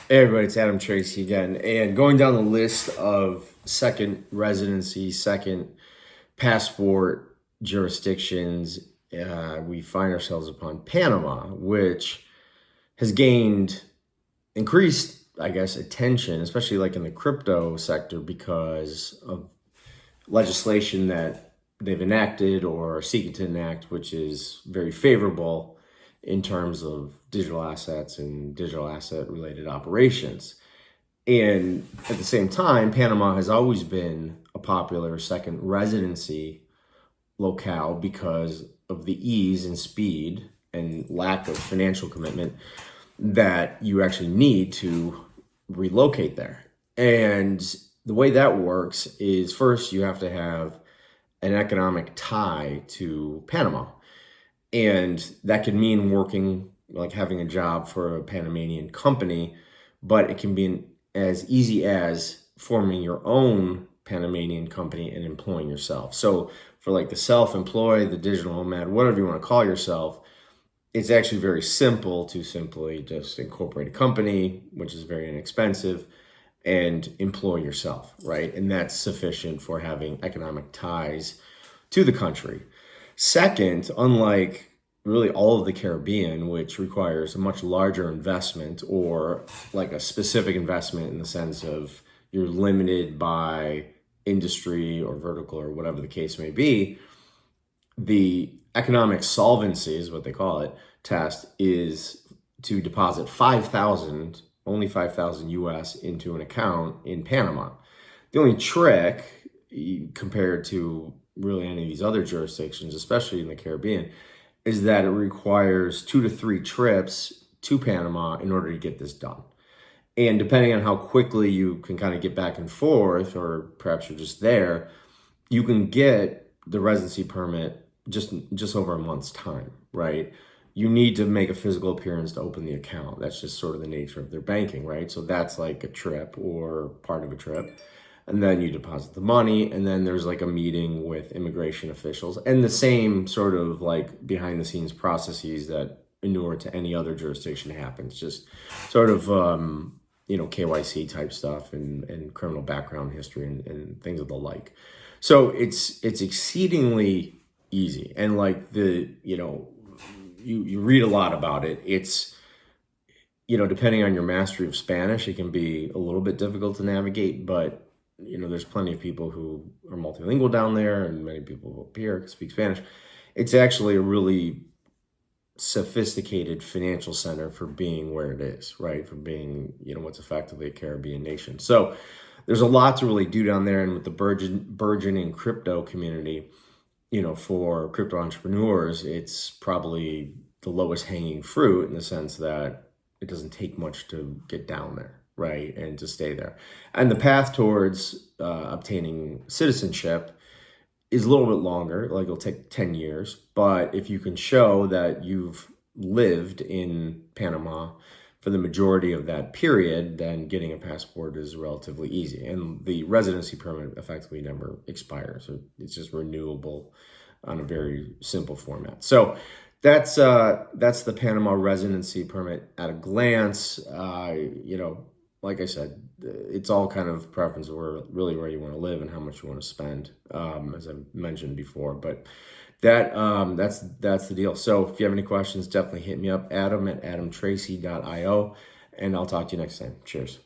Hey everybody, it's Adam Tracy again. And going down the list of second residency, second passport jurisdictions, we find ourselves upon Panama, which has gained increased, I guess, attention, especially like in the crypto sector because of legislation that they've enacted or are seeking to enact, which is very favorable in terms of digital assets and digital asset related operations. And at the same time, Panama has always been a popular second residency locale because of the ease and speed and lack of financial commitment that you actually need to relocate there. And the way that works is first you have to have an economic tie to Panama. And that could mean working, like having a job for a Panamanian company, but it can be as easy as forming your own Panamanian company and employing yourself. So for like the self-employed, the digital nomad, whatever you want to call yourself, it's actually very simple to simply just incorporate a company, which is very inexpensive, and employ yourself, right? And that's sufficient for having economic ties to the country. Second, unlike really all of the Caribbean, which requires a much larger investment or like a specific investment in the sense of you're limited by industry or vertical or whatever the case may be, the economic solvency is what they call it, test is to deposit only 5,000 US into an account in Panama. The only trick compared to really any of these other jurisdictions, especially in the Caribbean, is that it requires 2 to 3 trips to Panama in order to get this done. And depending on how quickly you can kind of get back and forth, or perhaps you're just there, you can get the residency permit just over a month's time, right? You need to make a physical appearance to open the account. That's just sort of the nature of their banking, right? So that's like a trip or part of a trip. And then you deposit the money, and then there's like a meeting with immigration officials and the same sort of like behind the scenes processes that inure to any other jurisdiction happens, just sort of, KYC type stuff and criminal background history and things of the like. So it's exceedingly easy. And like you read a lot about it. It's, depending on your mastery of Spanish, it can be a little bit difficult to navigate, but there's plenty of people who are multilingual down there and many people up here speak Spanish. It's actually a really sophisticated financial center for being where it is, right? For being, what's effectively a Caribbean nation. So there's a lot to really do down there. And with the burgeoning crypto community, for crypto entrepreneurs, it's probably the lowest hanging fruit in the sense that it doesn't take much to get down there, right? And to stay there. And the path towards obtaining citizenship is a little bit longer, like it'll take 10 years. But if you can show that you've lived in Panama for the majority of that period, then getting a passport is relatively easy. And the residency permit effectively never expires. So it's just renewable on a very simple format. So that's the Panama residency permit at a glance. Like I said, it's all kind of preference where you want to live and how much you want to spend, as I mentioned before. But that's the deal. So if you have any questions, definitely hit me up, Adam@adamtracy.io, and I'll talk to you next time. Cheers.